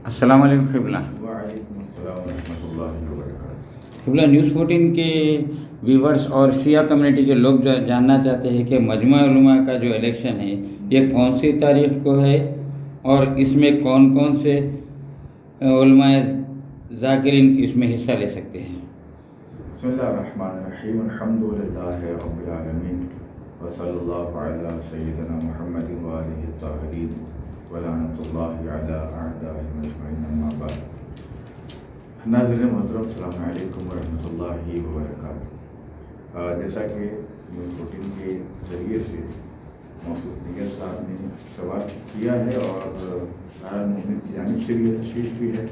السلام علیکم قبلہ. وعلیکم السلام ورحمۃ اللہ وبرکاتہ. قبلہ نیوز 14 کے ویورز اور شیعہ کمیونٹی کے لوگ جو جاننا چاہتے ہیں کہ مجمع علماء کا جو الیکشن ہے یہ کون سی تاریخ کو ہے اور اس میں کون کون سے علماء ذاکرین اس میں حصہ لے سکتے ہیں؟ بسم اللہ الرحمن الرحیم. الحمد للہ رب العالمین وصلی اللہ علی سیدنا محمد وآلہ الطاہرین ولعنۃ اللہ علی اعدائهم اجمعین. اما بعد. ناظرین محترم، السلام علیکم ورحمۃ اللہ وبرکاتہ. جیسا کہ نیوز 14 کے ذریعے سے موصوف دیگر صاحب نے سوال کیا ہے اور مومن کی جانب سے بھی تشویش بھی ہے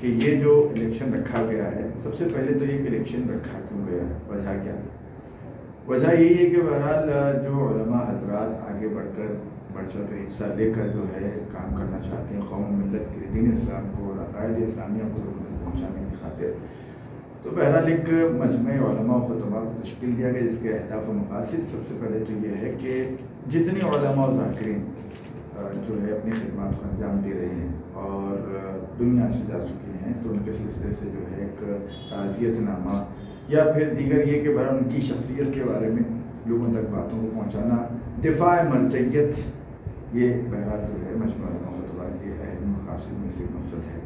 کہ یہ جو الیکشن رکھا گیا ہے، سب سے پہلے تو یہ کہ الیکشن رکھا کیوں گیا ہے، وجہ کیا ہے؟ وجہ یہی ہے کہ بہرحال جو علماء حضرات آگے بڑھ چڑھ کر حصہ لے کر جو ہے کام کرنا چاہتے ہیں قوم و ملت کے دین اسلام کو اور عقائد اسلامیہ کو پہنچانے کی خاطر، تو بہرحال ایک مجمع علماء و خطباء کو تشکیل دیا گیا جس کے اہداف و مقاصد سب سے پہلے تو یہ ہے کہ جتنے علماء و ذاکرین جو ہے اپنی خدمات کو انجام دے رہے ہیں اور دنیا سے جا چکے ہیں، تو ان کے سلسلے سے جو ہے ایک تعزیت نامہ یا پھر دیگر یہ کہ بہرحال ان کی شخصیت کے بارے میں لوگوں تک باتوں کو پہنچانا، دفاع مرجعیت، یہ بہرحال جو ہے مجمع علماء و خطباء کے اہم مقاصد میں سے مقصد ہے.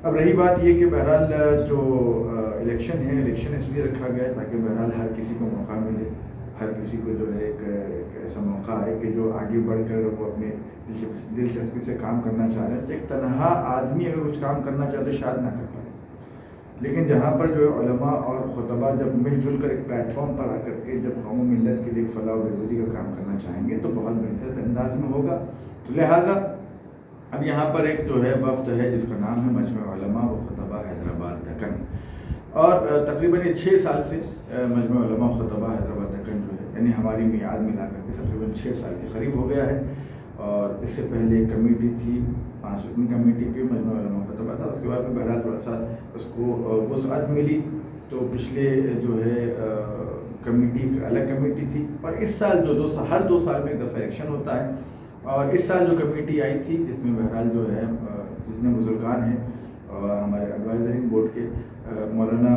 اب رہی بات یہ کہ بہرحال جو الیکشن ہے، الیکشن اس لیے رکھا گیا ہے تاکہ بہرحال ہر کسی کو موقع ملے، ہر کسی کو جو ہے ایک ایسا موقع ہے کہ جو آگے بڑھ کر وہ اپنے دلچسپی سے کام کرنا چاہ رہے ہیں. تو ایک تنہا آدمی اگر کچھ کام کرنا چاہے تو شاید نہ کر پائے، لیکن جہاں پر جو ہے علماء اور خطباء جب مل جل کر ایک پلیٹ فارم پر آ کر کے جب قوم و ملت کے لیے فلاح و بہبودی کا کام کرنا چاہیں گے تو بہت بہتر انداز میں ہوگا. تو لہٰذا اب یہاں پر ایک جو ہے وفد ہے جس کا نام ہے مجمع علماء و خطباء حیدرآباد دکن، اور تقریباً یہ 6 سال سے مجمع علماء و خطباء حیدرآباد دکن جو ہے یعنی ہماری میعاد ملا کر کے تقریباً 6 سال کے قریب ہو گیا ہے. اور اس سے پہلے ایک کمیٹی تھی، 5 رکنی کمیٹی کی مجمع علماء و خطباء تھا. اس کے بعد میں بہرحال تھوڑا سا اس کو وسعت ملی تو پچھلے جو ہے کمیٹی الگ کمیٹی تھی، اور اس سال جو ہر 2 سال میں ایک دفعہ الیکشن ہوتا ہے، اور اس سال جو کمیٹی آئی تھی اس میں بہرحال جو ہے جتنے بزرگان ہیں ہمارے ایڈوائزرنگ بورڈ کے مولانا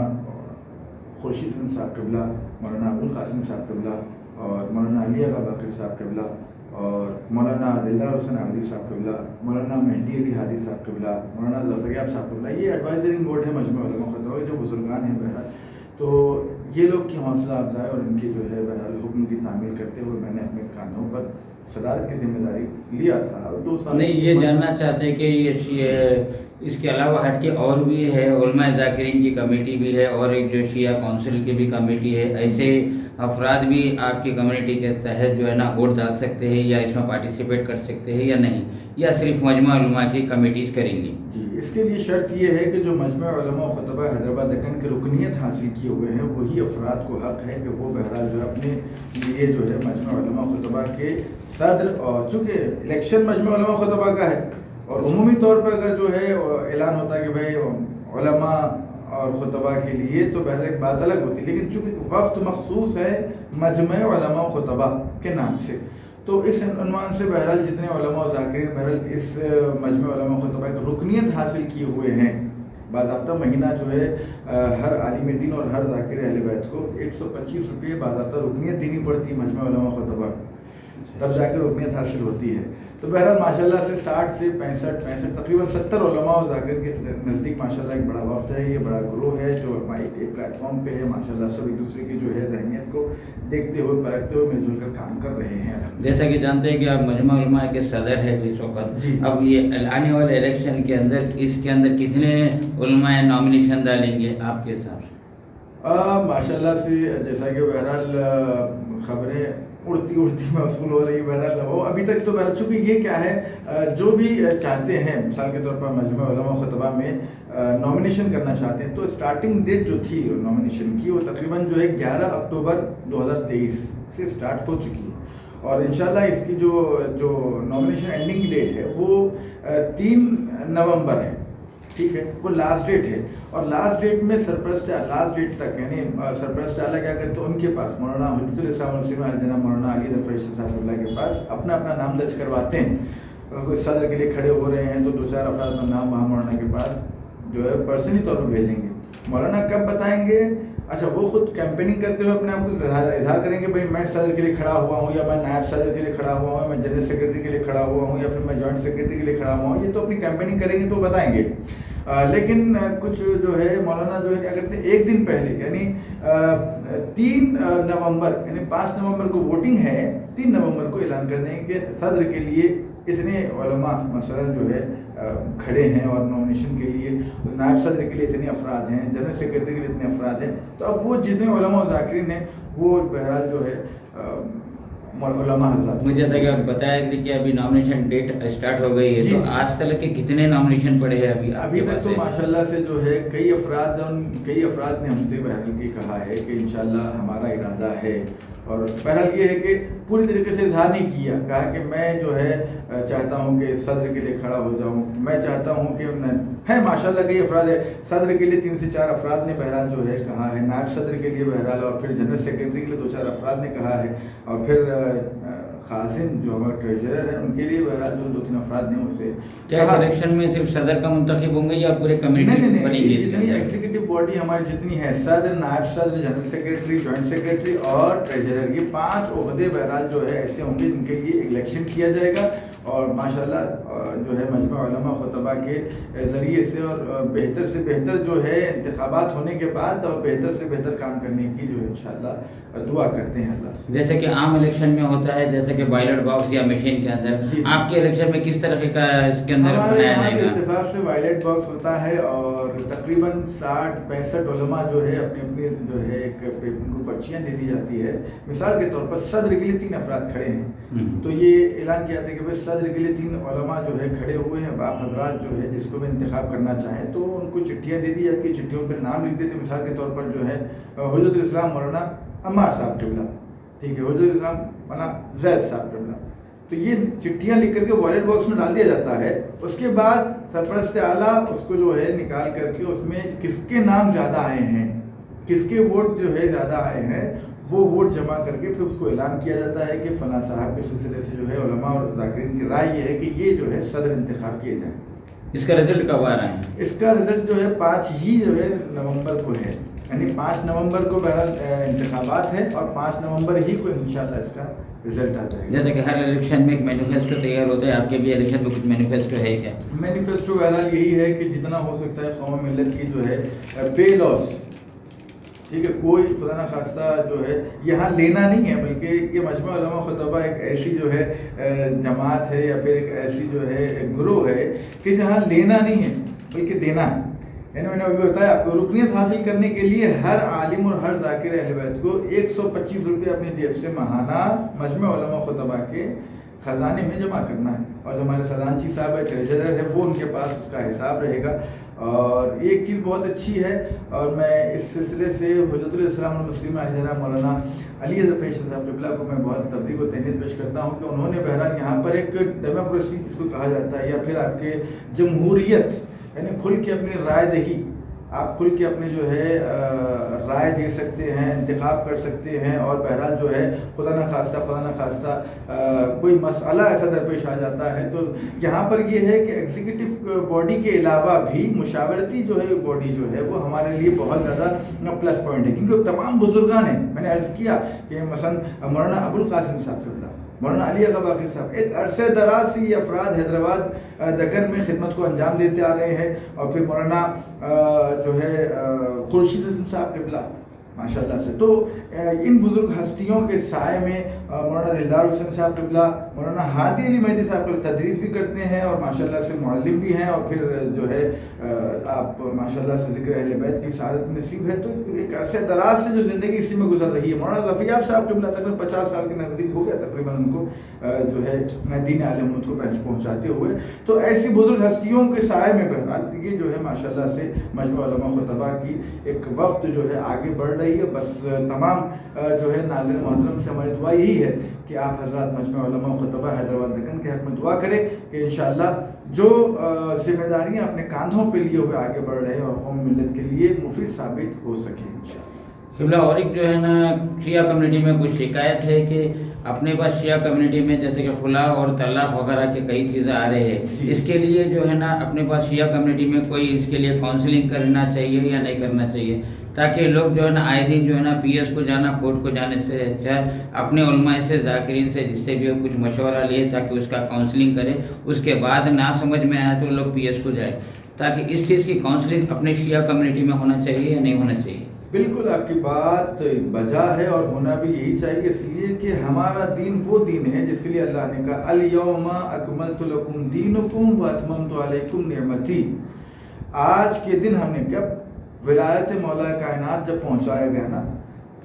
خورشید حسن صاحب قبلہ، مولانا ابوالقاسم صاحب قبلہ، اور مولانا علی آغا باقری صاحب قبلہ، اور مولانا دلدار حسین عابدی صاحب قبلہ، مولانا مہدی علی ہادی صاحب قبلہ، مولانا ظفریاب صاحب قبلہ، یہ ایڈوائزرنگ بورڈ ہے مجمع علماء و خطباء جو بزرگان ہیں. بہرحال تو یہ لوگ کی حوصلہ افزائی اور ان کی جو ہے بہرحال حکم کی تعمیل کرتے ہوئے میں نے اپنے کاندھوں پر صدارت کی ذمہ داری لیا تھا. اور 2 سال نہیں، یہ جاننا چاہتے ہیں کہ یہ اس کے علاوہ ہٹ کے اور بھی ہے، علماء ذاکرین کی کمیٹی بھی ہے اور ایک جو شیعہ کونسل کی بھی کمیٹی ہے، ایسے افراد بھی آپ کی کمیونٹی کے تحت جو ہے نا ووٹ ڈال سکتے ہیں یا اس میں پارٹیسپیٹ کر سکتے ہیں یا نہیں، یا صرف مجمع علماء کی کمیٹیز کریں گی؟ جی، اس کے لیے شرط یہ ہے کہ جو مجمع علماء و خطباء حیدرآباد دکن کے رکنیت حاصل کیے ہوئے ہیں وہی افراد کو حق ہے کہ وہ بہرحال جو ہے اپنے لیے جو ہے مجمع علماء و خطباء کے صدر، اور چونکہ الیکشن مجمع علماء و خطباء کا ہے اور عمومی طور پر اگر جو ہے اعلان ہوتا ہے کہ بھائی علماء اور خطباء کے لیے تو بہرحال ایک بات الگ ہوتی ہے، لیکن چونکہ وفد مخصوص ہے مجمع علماء و خطباء کے نام سے، تو اس عنوان سے بہرحال جتنے علماء و ذاکرین بہرحال اس مجمع علماء و خطباء کی رکنیت حاصل کیے ہوئے ہیں، باضابطہ مہینہ جو ہے ہر عالم دین اور ہر ذاکر اہل بیت کو 125 روپئے باضابطہ رکنیت دینی پڑتی ہے مجمع علماء و خطباء کو، تب جا کے رکنیت حاصل ہوتی ہے. تو بہرحال ماشاءاللہ سے 60 سے 65 تقریباً 70 علماء و ذاکرین کے نزدیک ماشاءاللہ ایک بڑا وفد ہے، یہ بڑا گروہ ہے جو ایک پلیٹ فارم پہ ہے. ماشاءاللہ سب ایک دوسرے کی جو ہے ذہنیت کو دیکھتے ہوئے پرکھتے ہوئے مل جل کر کام کر رہے ہیں. جیسا کہ جانتے ہیں کہ آپ مجمع علماء کے صدر ہے اس وقت، اب یہ آنے والے الیکشن کے اندر اس کے اندر کتنے علماء نامینیشن ڈالیں گے آپ کے حساب سے؟ ماشاءاللہ سے جیسا کہ بہرحال خبریں اڑتی موصول ہو رہی، بہرحال وہ ابھی تک تو بہرحال چونکہ یہ کیا ہے جو بھی چاہتے ہیں مثال کے طور پر مجمع علماء و خطباء میں نامینیشن کرنا چاہتے ہیں تو اسٹارٹنگ ڈیٹ جو تھی نامینیشن کی وہ تقریباً جو ہے 11 اکتوبر 2023 سے اسٹارٹ ہو چکی ہے، اور انشاءاللہ اس کی جو نامینیشن اینڈنگ ڈیٹ ہے وہ 3 نومبر ہے. ٹھیک ہے، وہ لاسٹ ڈیٹ ہے، اور لاسٹ ڈیٹ میں سرپرست لاسٹ ڈیٹ تک یعنی سرپرست اعلیٰ کیا کرتے ہیں ان کے پاس مولانا حجت الاسلام والمسلمین جناب مولانا علی ظفر صاحب اللہ کے پاس اپنا نام درج کرواتے ہیں. کوئی صدر کے لیے کھڑے ہو رہے ہیں تو 2-4 افراد کا نام وہاں مولانا کے پاس جو ہے پرسنلی طور پر بھیجیں گے. مولانا کب بتائیں گے؟ اچھا وہ خود کیمپیننگ کرتے ہوئے اپنے آپ کو اظہار کریں گے بھائی میں صدر کے لیے کھڑا ہوا ہوں, یا میں نائب صدر کے لیے کھڑا ہوا ہوں, میں جنرل سیکرٹری کے لیے کھڑا ہوا ہوں, یا پھر میں جوائنٹ سیکرٹری کے لیے کھڑا ہوا ہوں. یہ تو اپنی کیمپیننگ کریں گے تو بتائیں گے. لیکن کچھ جو ہے مولانا جو ہے کیا کرتے ہیں, ایک دن پہلے یعنی 3 نومبر یعنی 5 نومبر کو ووٹنگ ہے, 3 نومبر کو اعلان کر دیں گے کہ صدر کے لیے اتنے علماء مثلا جو ہے کھڑے ہیں اور نومینیشن کے لیے, نائب صدر کے لیے اتنے افراد ہیں, جنرل سیکرٹری کے لیے اتنے افراد ہیں. تو اب وہ جتنے علماء و ذاکرین ہیں وہ بہرحال جو ہے علماء حضرات. مجھے جیسا کہ آپ بتایا کہ ابھی نامنیشن ڈیٹ اسٹارٹ ہو گئی ہے, تو آج تک کے کتنے نامنیشن پڑے ہیں ابھی تک؟ تو ماشاءاللہ سے جو ہے کئی افراد نے ہم سے بہرحال یہ کہا ہے کہ انشاءاللہ ہمارا ارادہ ہے, اور بہرحال یہ ہے کہ پوری طریقے سے اظہار نہیں کیا, کہا کہ میں جو ہے چاہتا ہوں کہ صدر کے لیے کھڑا ہو جاؤں, میں چاہتا ہوں کہ ہے ماشاءاللہ کئی افراد ہے. صدر کے لیے 3 سے 4 افراد نے بہرحال جو ہے کہا ہے, نائب صدر کے لیے بہرحال, اور پھر جنرل سیکرٹری کے لیے 2-4 افراد نے کہا ہے, اور پھر خازن جو ہمارے ٹریجرر ہیں ان کے لیے بہرحال جو 2-3 افراد ہیں اسے. کیا الیکشن میں صرف صدر کا منتخب ہوں گے یا پورے کمیٹی بنیں گے؟ جتنی ایگزیکٹو باڈی ہماری جتنی ہے, صدر, نائب صدر, جنرل سیکرٹری, جوائنٹ سیکرٹری اور ٹریجرر, یہ 5 عہدے بہرحال جو ہے ایسے ہوں گے جن کے لیے الیکشن کیا جائے گا. اور ماشاءاللہ جو ہے مجمع علماء خطبہ کے ذریعے سے اور بہتر سے بہتر جو ہے انتخابات ہونے کے بعد اور بہتر سے بہتر کام کرنے کی جو ہے انشاءاللہ دعا کرتے ہیں اللہ سے. جیسے کہ عام الیکشن میں ہوتا ہے, جیسے کہ بیلٹ باکس یا مشین کے اندر, آپ کے الیکشن میں کس طرح کا اس کے اندر بنایا جائے گا؟ اتفاق سے بیلٹ باکس ہوتا ہے اور تقریباً 60-65 علماء جو ہے اپنی جو ہے ان کو پرچیاں دے دی جاتی ہے. مثال کے طور پر صدر کے لیے 3 افراد کھڑے ہیں, تو یہ اعلان کیا تھا کہ بھائی صدر کے لیے 3 علماء جو ہے کھڑے ہوئے ہیں. آپ حضرات جو ہے جس کو بھی انتخاب کرنا چاہیں تو ان کو چٹھیاں دے دی جاتی ہے, چٹھیوں پر نام لکھ دیتے. مثال کے طور پر جو ہے حجت الاسلام مولانا عمار صاحب قبلہ, ٹھیک ہے, حجت الاسلام مولانا زید صاحب قبلہ. تو یہ چٹھیاں لکھ کر کے بیلٹ باکس میں ڈال دیا جاتا ہے. اس کے بعد سرپرست اعلیٰ اس کو جو ہے نکال کر کے اس میں کس کے نام زیادہ آئے ہیں, کس کے ووٹ جو ہے زیادہ آئے ہیں, وہ ووٹ جمع کر کے پھر اس کو اعلان کیا جاتا ہے کہ فلاں صاحب کے سلسلے سے جو ہے علماء اور ذاکرین کی رائے یہ ہے کہ یہ جو ہے صدر انتخاب کیے جائیں. اس کا رزلٹ کب آ رہا ہے؟ اس کا رزلٹ جو ہے 5 ہی جو ہے نومبر کو ہے, یعنی 5 نومبر کو بہرحال انتخابات ہے اور 5 نومبر ہی کو انشاءاللہ اس کا رزلٹ آ جائے گا. جیسے کہ ہر الیکشن میں ایک مینیفیسٹو تیار ہوتا ہے, آپ کے بھی الیکشن میں کچھ مینیفیسٹو ہے کیا؟ مینیفیسٹو بہرحال یہی ہے کہ جتنا ہو سکتا ہے قوم ملت کی جو ہے پے لاس, ٹھیک ہے, کوئی خدا نہ خواستہ جو ہے یہاں لینا نہیں ہے, بلکہ یہ مجمع علماء خطبہ ایک ایسی جو ہے جماعت ہے یا پھر ایک ایسی جو ہے ایک گروہ ہے کہ جہاں لینا نہیں ہے بلکہ دینا ہے. یعنی میں نے ابھی بتایا آپ کو, رکنیت حاصل کرنے کے لیے ہر عالم اور ہر ذاکر اہل بیت کو 125 روپے اپنے جیب سے ماہانہ مجمع علماء خطبہ کے خزانے میں جمع کرنا ہے. اور جو ہمارے خزانچی صاحب ہے, ٹریجرر ہے, وہ ان کے پاس اس کا حساب رہے گا. اور ایک چیز بہت اچھی ہے, اور میں اس سلسلے سے حجت الاسلام المسلمین علی جناب مولانا علی حضرت فیصل صاحب قبلہ کو میں بہت تبریک و تہنیت پیش کرتا ہوں کہ انہوں نے بہرحال یہاں پر ایک ڈیموکریسی جس کو کہا جاتا ہے, یا پھر آپ کے جمہوریت, یعنی کھل کے اپنی رائے دہی, آپ کھل کے اپنے جو ہے رائے دے سکتے ہیں, انتخاب کر سکتے ہیں. اور بہرحال جو ہے خدا نہ خواستہ کوئی مسئلہ ایسا درپیش آ جاتا ہے تو یہاں پر یہ ہے کہ ایگزیکٹو باڈی کے علاوہ بھی مشاورتی جو ہے باڈی جو ہے وہ ہمارے لیے بہت زیادہ پلس پوائنٹ ہے, کیونکہ تمام بزرگان ہیں. میں نے عرض کیا کہ مثلا مولانا ابو القاسم صاحب قبلہ, مولانا علی اغا باقر صاحب ایک عرصے دراز سے یہ افراد حیدرآباد دکن میں خدمت کو انجام دیتے آ رہے ہیں. اور پھر مولانا جو ہے خورشید حسن صاحب قبلہ ماشاءاللہ سے, تو ان بزرگ ہستیوں کے سائے میں مولانا دلدار حسین صاحب قبلہ, مولانا ہادی علی مہدی صاحب قبلہ تدریس بھی کرتے ہیں اور ماشاءاللہ سے معلم بھی ہیں. اور پھر جو ہے آپ ماشاءاللہ سے ذکر اہل بیت کی سعادت نصیب ہے. تو ایک عرصے دراز سے جو زندگی اسی میں گزر رہی ہے. مولانا ظفیاب صاحب قبلہ تقریباً 50 سال کے نزدیک ہو گیا تقریباً ان کو جو ہے دین عالم کو پہنچاتے ہوئے. تو ایسی بزرگ ہستیوں کے سائے میں بہرحال یہ جو ہے ماشاءاللہ سے مجمع علماء خطبہ کی ایک وفد جو ہے آگے بڑھ رہی ہے. بس تمام جو ہے ناظرین محترم سے ہماری دعا یہی ہے کہ آپ حضرات مجمع علماء خطبہ حیدرآباد دکن کے حق میں دعا کریں کہ انشاءاللہ جو ذمہ داریاں اپنے کاندھوں پہ لیے ہوئے آگے بڑھ رہے ہیں اور قوم ملت کے لیے مفید ثابت ہو سکیں انشاءاللہ. قبلہ اور ایک جو ہے نا شیعہ کمیونٹی میں کچھ شکایت ہے کہ اپنے پاس شیعہ کمیونٹی میں جیسے کہ خلا اور طلاق وغیرہ کے کئی چیزیں آ رہے ہیں، اس کے لیے جو ہے نا اپنے پاس شیعہ کمیونٹی میں کوئی اس کے لیے کاؤنسلنگ کرنا چاہیے یا نہیں کرنا چاہیے، تاکہ لوگ جو ہے نا آئے دن جو ہے نا پی ایس کو جانا، کورٹ کو جانے سے اچھا اپنے علماء سے، ذاکرین سے، جس سے بھی ہو کچھ مشورہ لیے تاکہ اس کا کاؤنسلنگ کرے، اس کے بعد نہ سمجھ میں آئے تو لوگ پی ایس کو جائے، تاکہ اس چیز کی کاؤنسلنگ اپنے شیعہ کمیونٹی میں ہونا چاہیے یا نہیں ہونا چاہیے۔ بالکل آپ کی بات بجا ہے اور ہونا بھی یہی چاہیے، اس لیے کہ ہمارا دین وہ دین ہے جس کے لیے اللہ نے کہا الیوم اکملت لکم دینکم واتممت علیکم نعمتی۔ آج کے دن ہم نے کیا ولایت مولا کائنات جب پہنچایا گیا نا،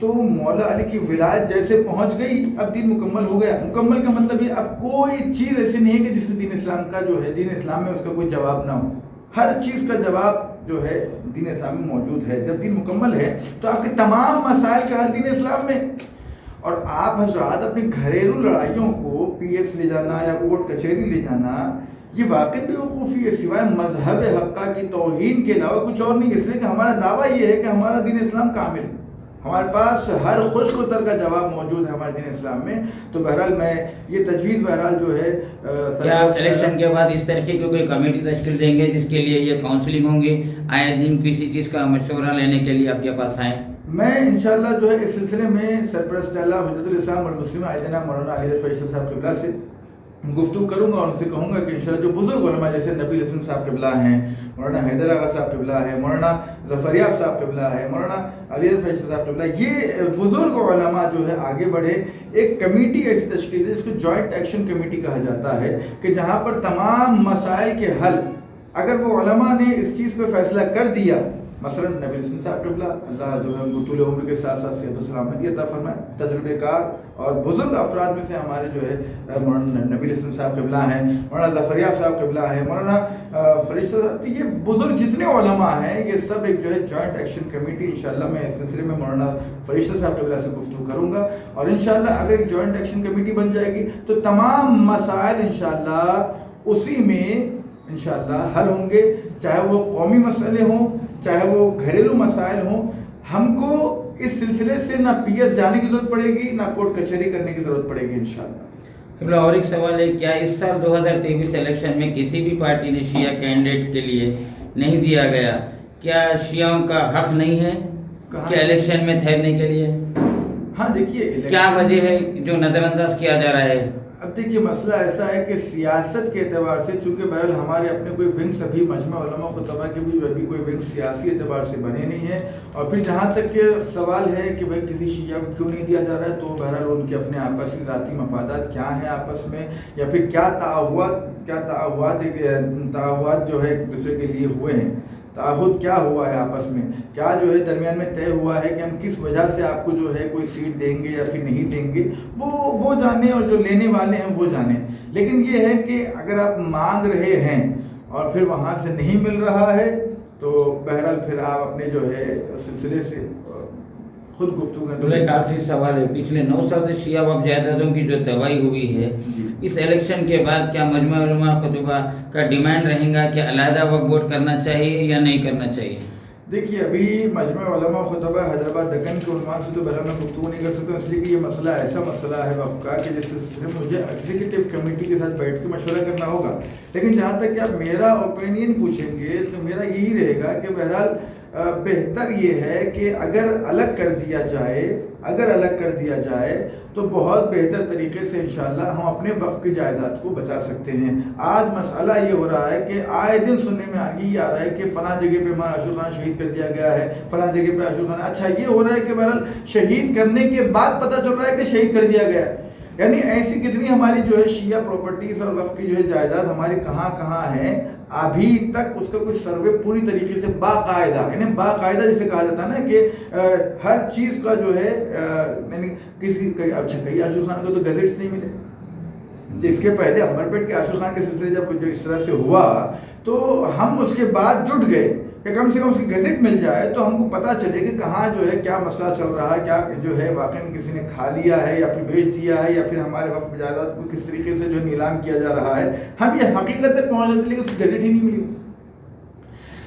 تو مولا علی کی ولایت جیسے پہنچ گئی اب دین مکمل ہو گیا۔ مکمل کا مطلب یہ اب کوئی چیز ایسی نہیں ہے کہ جس میں دین اسلام کا جو ہے، دین اسلام میں اس کا کوئی جواب نہ ہو، ہر چیز کا جواب جو ہے دین اسلام میں موجود ہے۔ جب دین مکمل ہے تو آپ کے تمام مسائل کا حل دین اسلام میں، اور آپ حضرات اپنی گھریلو لڑائیوں کو پی ایس لے جانا یا کورٹ کچہری لے جانا یہ واقعی بے وقوفی ہے، سوائے مذہب حقہ کی توہین کے علاوہ کچھ اور نہیں، اس لیے کہ ہمارا دعویٰ یہ ہے کہ ہمارا دین اسلام کامل ہے، ہمارے پاس ہر خشک و تر کا جواب موجود ہے ہمارے دین اسلام میں۔ تو بہرحال میں یہ تجویز بہرحال جو ہے کیا آپ الیکشن کے بعد اس طریقے کی کوئی کمیٹی تشکیل دیں گے جس کے لیے یہ کاؤنسلنگ ہوں گی، آئے دن کسی چیز کا مشورہ لینے کے لیے آپ کے پاس آئیں؟ میں انشاءاللہ جو ہے اس سلسلے میں سرپرست اعلیٰ حجت الاسلام والمسلمین جناب مولانا علی فیصل صاحب قبلہ سے گفتگو کروں گا اور ان سے کہوں گا کہ انشاءاللہ جو بزرگ علماء جیسے نبی الاسلام صاحب قبلہ ہیں، مولانا حیدر آغا صاحب قبلہ ہے، مولانا ظفریاب صاحب قبلہ ہے، مولانا علی فیصل صاحب قبلہ، یہ بزرگ علماء جو ہے آگے بڑھے، ایک کمیٹی ایسی تشکیل ہے جس کو جوائنٹ ایکشن کمیٹی کہا جاتا ہے، کہ جہاں پر تمام مسائل کے حل اگر وہ علماء نے اس چیز پہ فیصلہ کر دیا، مثلا نبی الاسلام صاحب قبلہ اللہ جو ہے ان کو طول عمر کے ساتھ ساتھ صحت و سلامتی عطا فرمائے، تجربے کار اور بزرگ افراد میں سے ہمارے جو ہے مولانا نبی الاسلام صاحب قبلہ ہیں، مولانا ظفریاب صاحب قبلہ ہیں، مولانا فرشتہ صاحب، یہ بزرگ جتنے علماء ہیں یہ سب ایک جو ہے جوائنٹ ایکشن کمیٹی، انشاءاللہ میں اس سلسلے میں مولانا فرشتہ صاحب قبلہ سے گفتگو کروں گا، اور انشاءاللہ اگر ایک جوائنٹ ایکشن کمیٹی بن جائے گی تو تمام مسائل انشاءاللہ اسی میں انشاءاللہ حل ہوں گے، چاہے وہ قومی مسئلے ہوں، چاہے وہ گھریلو مسائل ہوں۔ ہم کو اس سلسلے سے نہ پی ایس جانے کی ضرورت پڑے گی، نہ کورٹ کچہری کرنے کی ضرورت پڑے گی انشاءاللہ۔ اور ایک سوال ہے، کیا اس سال 2023 الیکشن میں کسی بھی پارٹی نے شیعہ کینڈیڈیٹ کے لیے نہیں دیا گیا؟ کیا شیعوں کا حق نہیں ہے کہ الیکشن میں ٹھہرنے کے لیے؟ ہاں دیکھیے کیا وجہ ہے جو نظر انداز کیا جا رہا ہے؟ اب دیکھیے مسئلہ ایسا ہے کہ سیاست کے اعتبار سے چونکہ بہرحال ہمارے اپنے کوئی ونگس ابھی مجمع علماء خطبہ کے بھی ابھی کوئی ونگ سیاسی اعتبار سے بنے نہیں ہیں، اور پھر جہاں تک کہ سوال ہے کہ بھائی کسی شیعہ کو کیوں نہیں دیا جا رہا ہے، تو بہرحال ان کے اپنے آپسی ذاتی مفادات کیا ہیں آپس میں، یا پھر کیا تعاہدات جو ہے ایک دوسرے کے لیے ہوئے ہیں، تعہد کیا ہوا ہے آپس میں، کیا جو ہے درمیان میں طے ہوا ہے کہ ہم کس وجہ سے آپ کو جو ہے کوئی سیٹ دیں گے یا پھر نہیں دیں گے، وہ جانے، اور جو لینے والے ہیں وہ جانے۔ لیکن یہ ہے کہ اگر آپ مانگ رہے ہیں اور پھر وہاں سے نہیں مل رہا ہے تو بہرحال پھر آپ اپنے جو ہے سلسلے سے خود گفتگو کریں۔ ایک آخری سوال ہے، پچھلے 9 سال سے شیعہ وقف جائیدادوں کی جو تباہی ہوئی ہے، اس الیکشن کے بعد کیا مجمع علماء خطبہ کا ڈیمانڈ رہے گا کہ علیحدہ وقف بورڈ کرنا چاہیے یا نہیں کرنا چاہیے؟ دیکھیے ابھی مجمع علماء خطبہ حیدرآباد دکن کے عنوان سے تو بہرحال میں گفتگو نہیں کر سکتا، اس لیے کہ یہ مسئلہ ایسا مسئلہ ہے وقف کا کہ جس سلسلے میں مجھے ایگزیکٹو کمیٹی کے ساتھ بیٹھ کے مشورہ کرنا ہوگا۔ لیکن جہاں تک کہ آپ میرا اوپینین پوچھیں گے تو میرا یہی رہے گا کہ بہرحال بہتر یہ ہے کہ اگر الگ کر دیا جائے تو بہت بہتر طریقے سے انشاءاللہ ہم اپنے وقف کی جائیداد کو بچا سکتے ہیں۔ آج مسئلہ یہ ہو رہا ہے کہ آئے دن سننے میں یہی آ رہا ہے کہ فلاں جگہ پہ ہمارا عاشور خانہ شہید کر دیا گیا ہے، فلاں جگہ پہ عاشور خانہ، اچھا یہ ہو رہا ہے کہ بہرحال شہید کرنے کے بعد پتہ چل رہا ہے کہ شہید کر دیا گیا ہے، یعنی ایسی کتنی ہماری جو ہے شیعہ پراپرٹیز اور وقف کی جو ہے جائیداد ہماری کہاں ہیں، ابھی تک اس کا کوئی سروے پوری طریقے سے باقاعدہ، یعنی باقاعدہ جسے کہا جاتا ہے نا کہ ہر چیز کا جو ہے یعنی کئی عاشور خان کو تو گزٹس نہیں ملے، جس کے پہلے امبرپیٹ کے عاشور خان کے سلسلے جب جو اس طرح سے ہوا تو ہم اس کے بعد جٹ گئے کہ کم سے کم اس کی گزٹ مل جائے تو ہم کو پتہ چلے کہ کہاں جو ہے کیا مسئلہ چل رہا ہے، کیا جو ہے واقعی کسی نے کھا لیا ہے یا پھر بیچ دیا ہے، یا پھر ہمارے وقف جائیداد کو کس طریقے سے جو نیلام کیا جا رہا ہے، ہم یہ حقیقت تک پہنچ جاتے لیکن اس کی گزٹ ہی نہیں ملی۔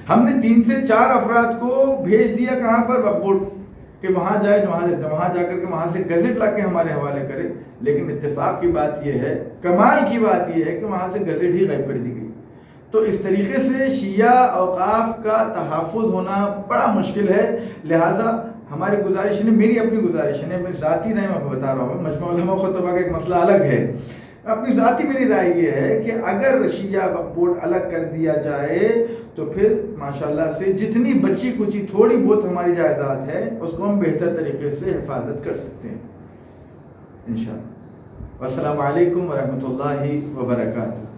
ہم نے 3 سے 4 افراد کو بھیج دیا کہاں پر، وقف بورڈ، کہ وہاں جائے، وہاں جا کر کے وہاں سے گزٹ لا کے ہمارے حوالے کرے، لیکن اتفاق کی بات یہ ہے، کمال کی بات یہ ہے کہ وہاں سے گزٹ ہی غائب کر دی گئی۔ تو اس طریقے سے شیعہ اوقاف کا تحفظ ہونا بڑا مشکل ہے۔ لہٰذا ہماری گزارش ہے، میری اپنی گزارش ہے، میں ذاتی رائے میں بتا رہا ہوں، مجمع علماء خطبہ کا ایک مسئلہ الگ ہے، اپنی ذاتی میری رائے یہ ہے کہ اگر شیعہ وقف بورڈ الگ کر دیا جائے تو پھر ماشاءاللہ سے جتنی بچی کچی تھوڑی بہت ہماری جائیداد ہے اس کو ہم بہتر طریقے سے حفاظت کر سکتے ہیں انشاءاللہ۔ والسلام علیکم ورحمۃ اللہ وبرکاتہ۔